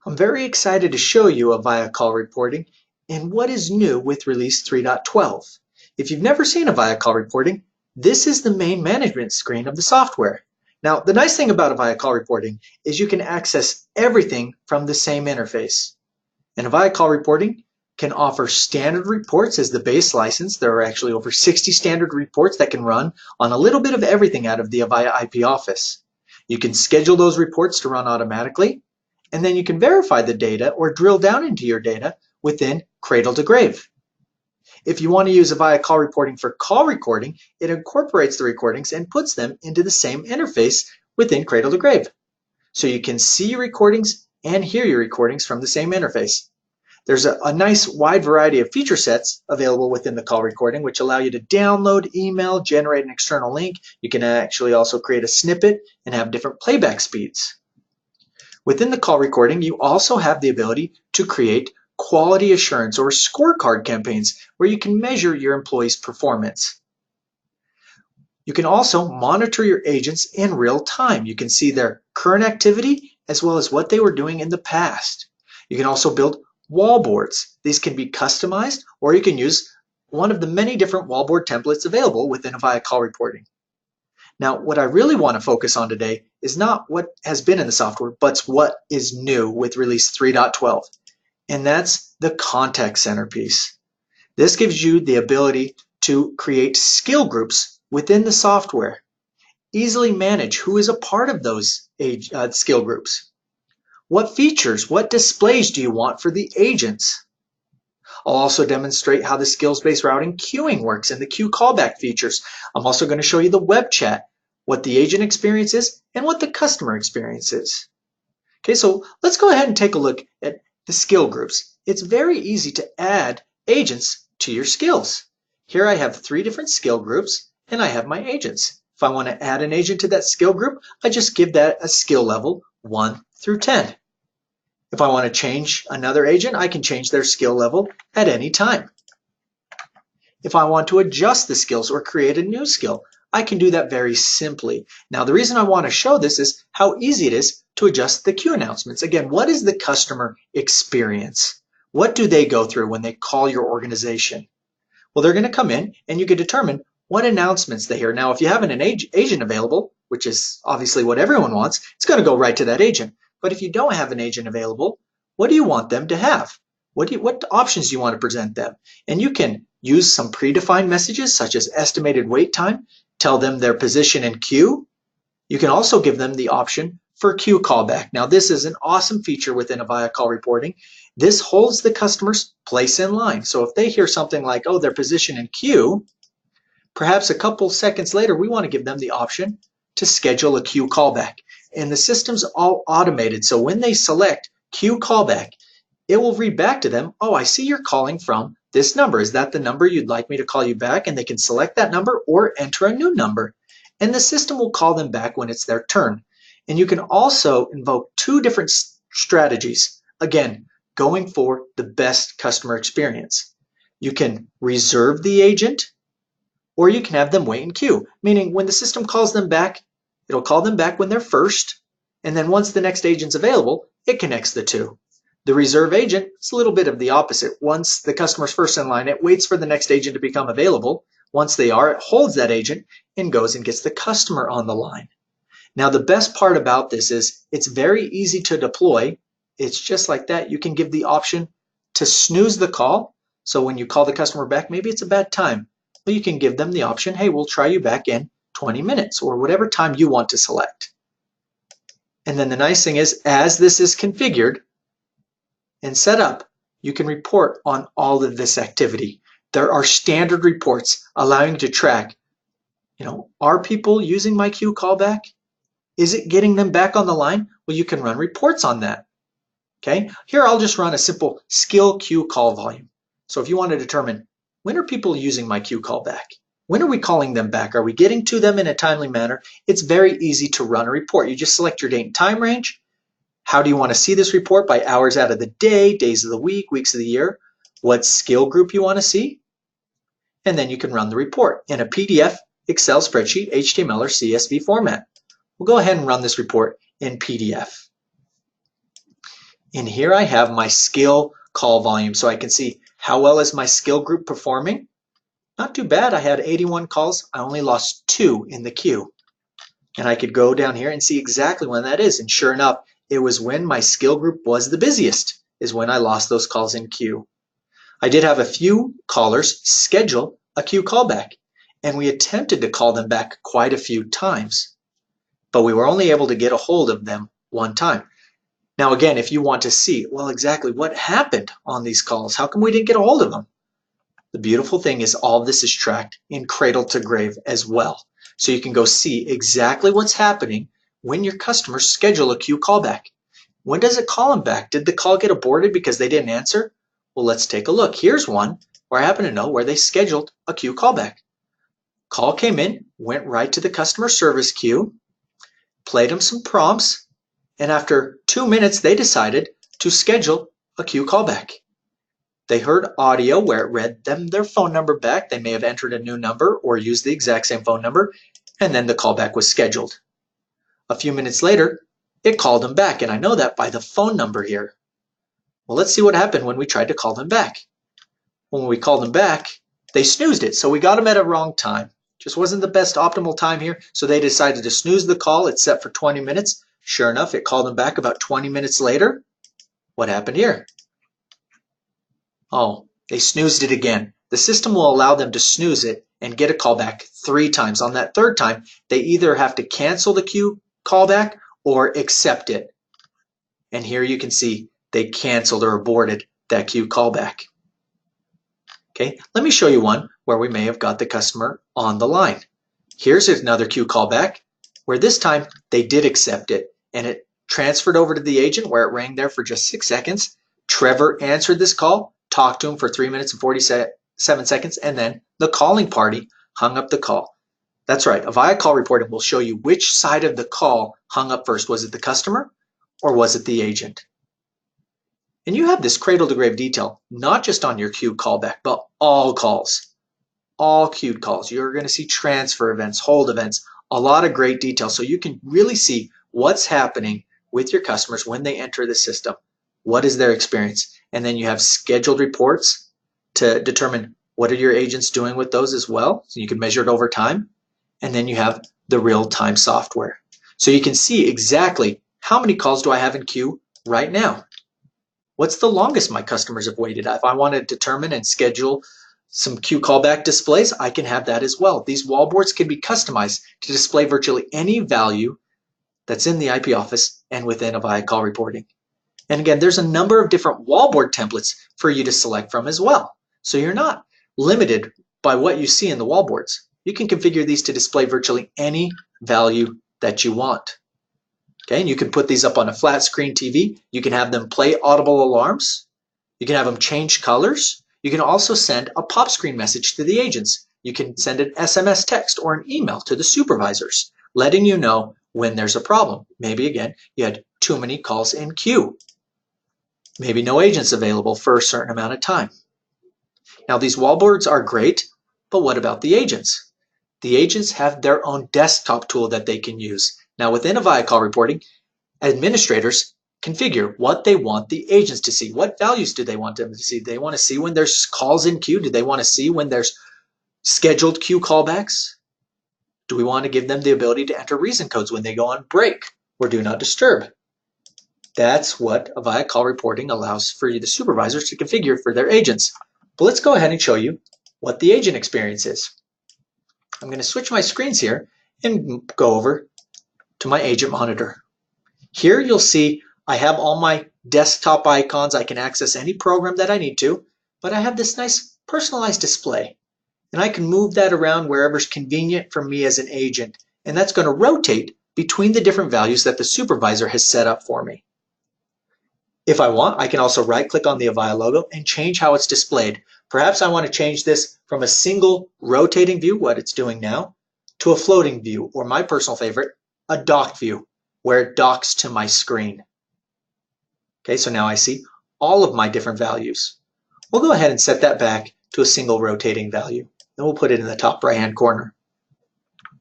I'm very excited to show you via call reporting and what is new with release 3.12. If you've never seen a via call reporting, this is the main management screen of the software. Now, the nice thing about a via call reporting is you can access everything from the same interface. And a via call reporting can offer standard reports as the base license. There are actually over 60 standard reports that can run on a little bit of everything out of the Avaya IP office. You can schedule those reports to run automatically, and then you can verify the data or drill down into your data within Cradle to Grave. If you want to use Avaya call reporting for call recording, it incorporates the recordings and puts them into the same interface within Cradle to Grave. So you can see your recordings and hear your recordings from the same interface. There's a nice wide variety of feature sets available within the call recording, which allow you to download, email, generate an external link. You can actually also create a snippet and have different playback speeds. Within the call recording, you also have the ability to create quality assurance or scorecard campaigns where you can measure your employees' performance. You can also monitor your agents in real time. You can see their current activity as well as what they were doing in the past. You can also build wallboards. These can be customized, or you can use one of the many different wallboard templates available within Avaya call reporting. Now, what I really want to focus on today is not what has been in the software, but what is new with release 3.12, and that's the contact center piece. This gives you the ability to create skill groups within the software, easily manage who is a part of those skill groups. What features, what displays do you want for the agents? I'll also demonstrate how the skills-based routing queuing works and the queue callback features. I'm also going to show you the web chat, what the agent experience is, and what the customer experience is. Okay, so let's go ahead and take a look at the skill groups. It's very easy to add agents to your skills. Here I have 3 different skill groups, and I have my agents. If I want to add an agent to that skill group, I just give that a skill level 1 through 10. If I want to change another agent, I can change their skill level at any time. If I want to adjust the skills or create a new skill, I can do that very simply. Now, the reason I want to show this is how easy it is to adjust the queue announcements. Again, what is the customer experience? What do they go through when they call your organization? Well, they're going to come in and you can determine what announcements they hear. Now, if you have an agent available, which is obviously what everyone wants, it's going to go right to that agent. But if you don't have an agent available, what do you want them to have? What options do you want to present them? And you can use some predefined messages such as estimated wait time, tell them their position in queue. You can also give them the option for queue callback. Now, this is an awesome feature within Avaya call reporting. This holds the customer's place in line. So if they hear something like, oh, their position in queue, perhaps a couple seconds later, we want to give them the option to schedule a queue callback. And the system's all automated. So when they select queue callback, it will read back to them, oh, I see you're calling from this number. Is that the number you'd like me to call you back? And they can select that number or enter a new number. And the system will call them back when it's their turn. And you can also invoke 2 different strategies. Again, going for the best customer experience. You can reserve the agent, or you can have them wait in queue, meaning when the system calls them back, it'll call them back when they're first, and then once the next agent's available, it connects the 2. The reserve agent is a little bit of the opposite. Once the customer's first in line, it waits for the next agent to become available. Once they are, it holds that agent and goes and gets the customer on the line. Now, the best part about this is it's very easy to deploy. It's just like that. You can give the option to snooze the call. So when you call the customer back, maybe it's a bad time. Well, you can give them the option, hey, we'll try you back in 20 minutes or whatever time you want to select. And then the nice thing is, as this is configured and set up, you can report on all of this activity. There are standard reports allowing you to track, are people using my queue callback? Is it getting them back on the line? Well, you can run reports on that. Okay, here I'll just run a simple skill queue call volume. So if you want to determine, when are people using my queue callback? When are we calling them back? Are we getting to them in a timely manner? It's very easy to run a report. You just select your date and time range. How do you want to see this report? By hours out of the day, days of the week, weeks of the year. What skill group you want to see? And then you can run the report in a PDF, Excel spreadsheet, HTML, or CSV format. We'll go ahead and run this report in PDF. And here I have my skill call volume, so I can see how well is my skill group performing. Not too bad. I had 81 calls. I only lost 2 in the queue. And I could go down here and see exactly when that is. And sure enough, it was when my skill group was the busiest, is when I lost those calls in queue. I did have a few callers schedule a queue callback, and we attempted to call them back quite a few times, but we were only able to get a hold of them one time. Now again, if you want to see, well, exactly what happened on these calls, how come we didn't get a hold of them? The beautiful thing is all of this is tracked in cradle to grave as well. So you can go see exactly what's happening when your customers schedule a queue callback. When does it call them back? Did the call get aborted because they didn't answer? Well, let's take a look. Here's one where I happen to know where they scheduled a queue callback. Call came in, went right to the customer service queue, played them some prompts, and after 2 minutes, they decided to schedule a queue callback. They heard audio where it read them their phone number back. They may have entered a new number or used the exact same phone number, and then the callback was scheduled. A few minutes later, it called them back, and I know that by the phone number here. Well, let's see what happened when we tried to call them back. When we called them back, they snoozed it, so we got them at a wrong time. Just wasn't the best optimal time here, so they decided to snooze the call. It's set for 20 minutes. Sure enough, it called them back about 20 minutes later. What happened here? Oh, they snoozed it again. The system will allow them to snooze it and get a callback 3 times. On that 3rd time, they either have to cancel the queue callback or accept it. And here you can see they canceled or aborted that queue callback. Okay, let me show you one where we may have got the customer on the line. Here's another queue callback where this time they did accept it and it transferred over to the agent where it rang there for just 6 seconds. Trevor answered this call, talked to him for 3 minutes and 47 seconds, and then the calling party hung up the call. That's right, Avaya call reporting will show you which side of the call hung up first. Was it the customer or was it the agent? And you have this cradle to grave detail, not just on your queued callback, but all calls, all queued calls. You're going to see transfer events, hold events, a lot of great detail. So you can really see what's happening with your customers when they enter the system. What is their experience? And then you have scheduled reports to determine what are your agents doing with those as well. So you can measure it over time. And then you have the real-time software. So you can see exactly how many calls do I have in queue right now. What's the longest my customers have waited? If I want to determine and schedule some queue callback displays, I can have that as well. These wallboards can be customized to display virtually any value that's in the IP office and within Avaya call reporting. And again, there's a number of different wallboard templates for you to select from as well. So you're not limited by what you see in the wallboards. You can configure these to display virtually any value that you want. Okay, and you can put these up on a flat screen TV. You can have them play audible alarms. You can have them change colors. You can also send a pop screen message to the agents. You can send an SMS text or an email to the supervisors, letting you know when there's a problem. Maybe again, you had too many calls in queue. Maybe no agents available for a certain amount of time. Now these wallboards are great, but what about the agents? The agents have their own desktop tool that they can use. Now within Avaya call reporting, administrators configure what they want the agents to see. What values do they want them to see? Do they want to see when there's calls in queue? Do they want to see when there's scheduled queue callbacks? Do we want to give them the ability to enter reason codes when they go on break or do not disturb? That's what Avaya call reporting allows for you, the supervisors, to configure for their agents. But let's go ahead and show you what the agent experience is. I'm going to switch my screens here and go over to my agent monitor. Here you'll see I have all my desktop icons. I can access any program that I need to, but I have this nice personalized display. And I can move that around wherever's convenient for me as an agent. And that's going to rotate between the different values that the supervisor has set up for me. If I want, I can also right-click on the Avaya logo and change how it's displayed. Perhaps I want to change this from a single rotating view, what it's doing now, to a floating view, or my personal favorite, a docked view, where it docks to my screen. Okay, so now I see all of my different values. We'll go ahead and set that back to a single rotating value. Then we'll put it in the top right-hand corner.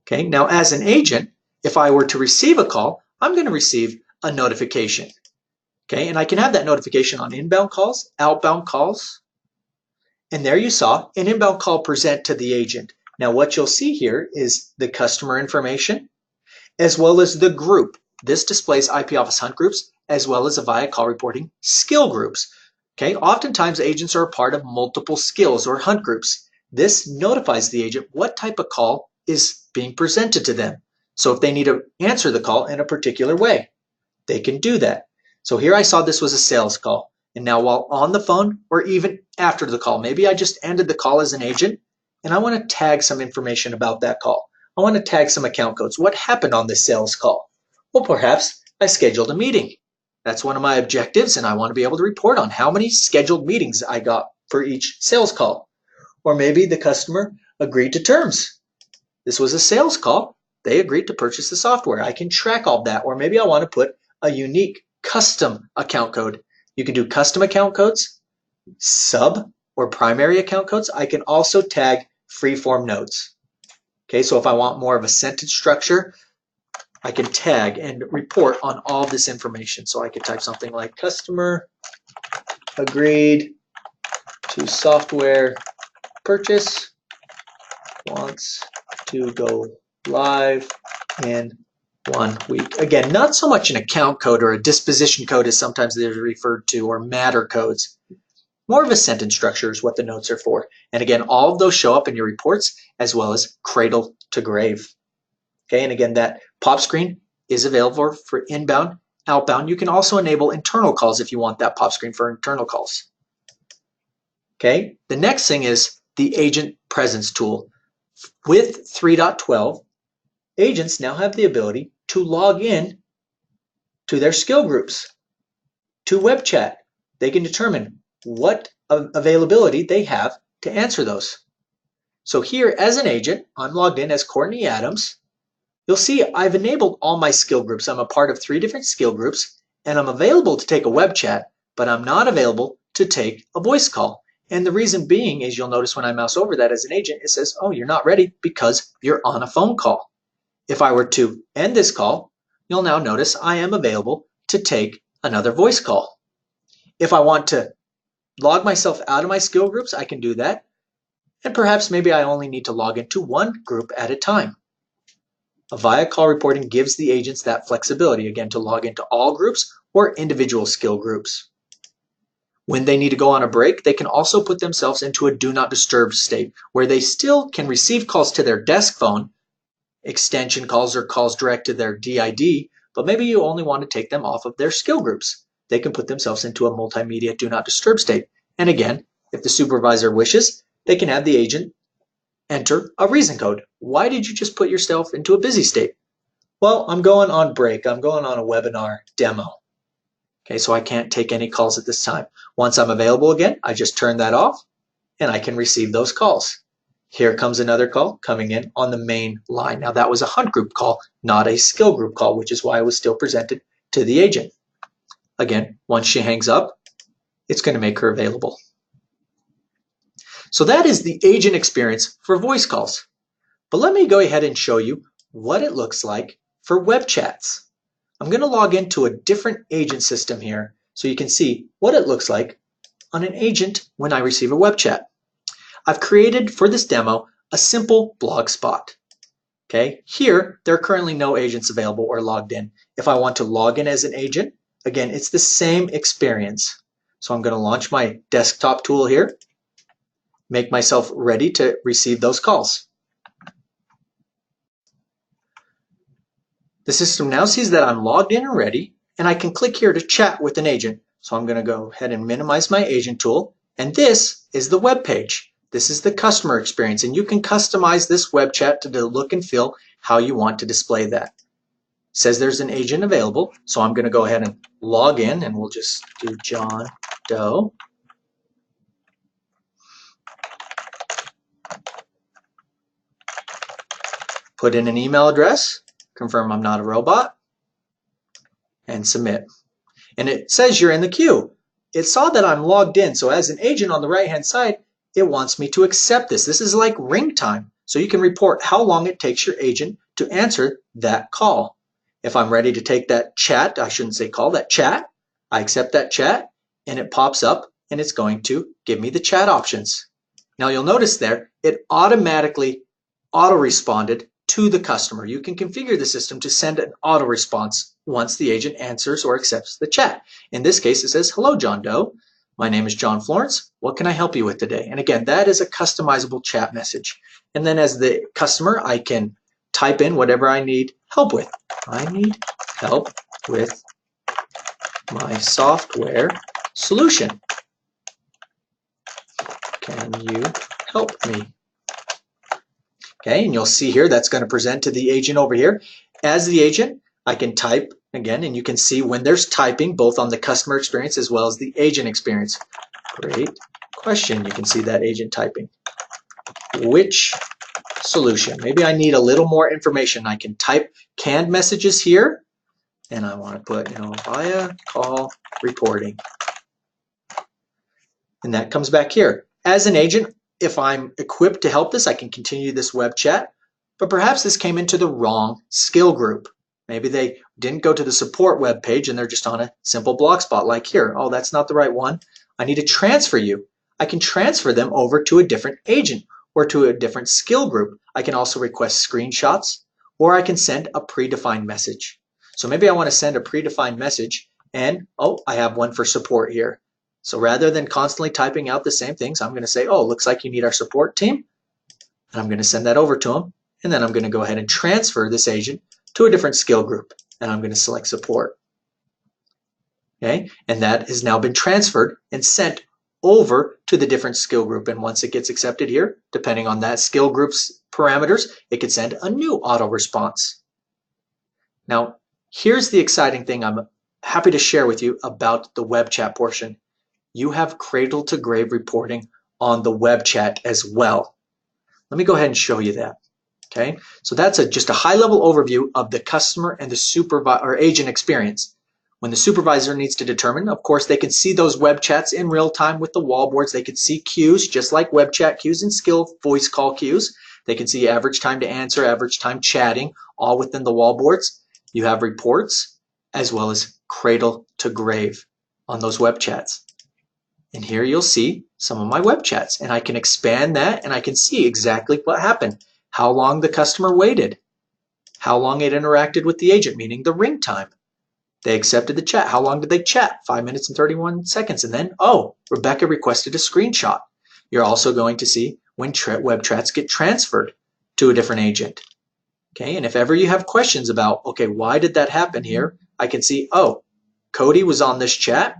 Okay, now as an agent, if I were to receive a call, I'm going to receive a notification. Okay, and I can have that notification on inbound calls, outbound calls, and there you saw an inbound call present to the agent. Now what you'll see here is the customer information as well as the group. This displays IP Office Hunt groups as well as Avaya call reporting skill groups. Okay, oftentimes agents are a part of multiple skills or hunt groups. This notifies the agent what type of call is being presented to them. So if they need to answer the call in a particular way, they can do that. So here I saw this was a sales call. And now while on the phone or even after the call, maybe I just ended the call as an agent and I want to tag some information about that call. I want to tag some account codes. What happened on this sales call? Well, perhaps I scheduled a meeting. That's one of my objectives, and I want to be able to report on how many scheduled meetings I got for each sales call. Or maybe the customer agreed to terms. This was a sales call. They agreed to purchase the software. I can track all that. Or maybe I want to put a unique custom account code. You can do custom account codes, sub or primary account codes. I can also tag freeform nodes. Okay, so if I want more of a sentence structure, I can tag and report on all this information. So I could type something like customer agreed to software purchase, wants to go live in 1 week. Again, not so much an account code or a disposition code as sometimes they're referred to, or matter codes. More of a sentence structure is what the notes are for. And again, all of those show up in your reports as well as cradle to grave. Okay, and again, that pop screen is available for inbound, outbound. You can also enable internal calls if you want that pop screen for internal calls. Okay, the next thing is the agent presence tool. With 3.12, agents now have the ability to log in to their skill groups, to web chat. They can determine what availability they have to answer those. So here as an agent, I'm logged in as Courtney Adams. You'll see I've enabled all my skill groups. I'm a part of 3 different skill groups, and I'm available to take a web chat, but I'm not available to take a voice call. And the reason being is you'll notice when I mouse over that as an agent, it says, oh, you're not ready because you're on a phone call. If I were to end this call, you'll now notice I am available to take another voice call. If I want to log myself out of my skill groups, I can do that. And perhaps maybe I only need to log into one group at a time. Avaya call reporting gives the agents that flexibility, again, to log into all groups or individual skill groups. When they need to go on a break, they can also put themselves into a do not disturb state where they still can receive calls to their desk phone, extension calls or calls direct to their DID, but maybe you only want to take them off of their skill groups. They can put themselves into a multimedia do not disturb state. And again, if the supervisor wishes, they can have the agent enter a reason code. Why did you just put yourself into a busy state? Well, I'm going on break. I'm going on a webinar demo. Okay, so I can't take any calls at this time. Once I'm available again, I just turn that off and I can receive those calls. Here comes another call coming in on the main line. Now that was a hunt group call, not a skill group call, which is why it was still presented to the agent. Again, once she hangs up, it's going to make her available. So that is the agent experience for voice calls. But let me go ahead and show you what it looks like for web chats. I'm going to log into a different agent system here so you can see what it looks like on an agent when I receive a web chat. I've created for this demo a simple blog spot. Okay, here there are currently no agents available or logged in. If I want to log in as an agent, again, it's the same experience. So I'm going to launch my desktop tool here, make myself ready to receive those calls. The system now sees that I'm logged in and ready, and I can click here to chat with an agent. So I'm going to go ahead and minimize my agent tool, and this is the web page. This is the customer experience, and you can customize this web chat to the look and feel how you want to display that. It says there's an agent available, so I'm going to go ahead and log in, and we'll just do John Doe. Put in an email address, confirm I'm not a robot, and submit. And it says you're in the queue. It saw that I'm logged in, so as an agent on the right-hand side, it wants me to accept this. This is like ring time, so you can report how long it takes your agent to answer that call. If I'm ready to take that chat, I shouldn't say call, that chat, I accept that chat, and it pops up, and it's going to give me the chat options. Now you'll notice there, it automatically auto-responded to the customer. You can configure the system to send an auto response once the agent answers or accepts the chat. In this case, it says, "Hello, John Doe. My name is John Florence. What can I help you with today?" And again, that is a customizable chat message. And then as the customer, I can type in whatever I need help with. I need help with my software solution. Can you help me? Okay, and you'll see here that's going to present to the agent over here. As the agent, I can type again, and you can see when there's typing both on the customer experience as well as the agent experience. Great question. You can see that agent typing. Which solution? Maybe I need a little more information. I can type canned messages here, and I want to put, via call reporting. And that comes back here. As an agent, if I'm equipped to help this, I can continue this web chat, but perhaps this came into the wrong skill group. Maybe they didn't go to the support web page and they're just on a simple block spot like here. Oh, that's not the right one. I need to transfer you. I can transfer them over to a different agent or to a different skill group. I can also request screenshots, or I can send a predefined message. So maybe I want to send a predefined message, and I have one for support here. So rather than constantly typing out the same things, I'm going to say, looks like you need our support team. And I'm going to send that over to them. And then I'm going to go ahead and transfer this agent to a different skill group. And I'm going to select support. Okay, and that has now been transferred and sent over to the different skill group. And once it gets accepted here, depending on that skill group's parameters, it could send a new auto response. Now, here's the exciting thing I'm happy to share with you about the web chat portion. You have cradle to grave reporting on the web chat as well. Let me go ahead and show you that. Okay, so that's just a high-level overview of the customer and the supervisor or agent experience. When the supervisor needs to determine, of course, they can see those web chats in real time with the wallboards. They can see queues, just like web chat queues and skill voice call queues. They can see average time to answer, average time chatting, all within the wallboards. You have reports as well as cradle to grave on those web chats. And here you'll see some of my web chats, and I can expand that and I can see exactly what happened, how long the customer waited, how long it interacted with the agent, meaning the ring time. They accepted the chat. How long did they chat? 5 minutes and 31 seconds. And then, Rebecca requested a screenshot. You're also going to see when web chats get transferred to a different agent. Okay, and if ever you have questions about, why did that happen here? I can see, Cody was on this chat,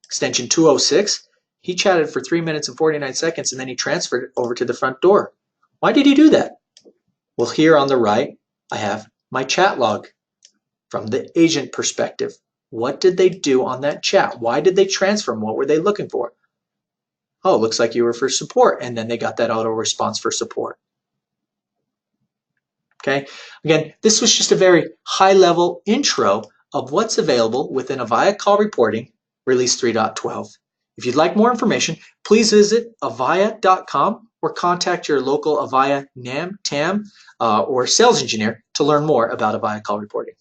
extension 206. He chatted for 3 minutes and 49 seconds, and then he transferred it over to the front door. Why did he do that? Well, here on the right, I have my chat log from the agent perspective. What did they do on that chat? Why did they transfer them? What were they looking for? Oh, it looks like you were for support, and then they got that auto response for support. Okay, again, this was just a very high-level intro of what's available within Avaya Call Reporting Release 3.12. If you'd like more information, please visit avaya.com or contact your local Avaya NAM, TAM, or sales engineer to learn more about Avaya Call Reporting.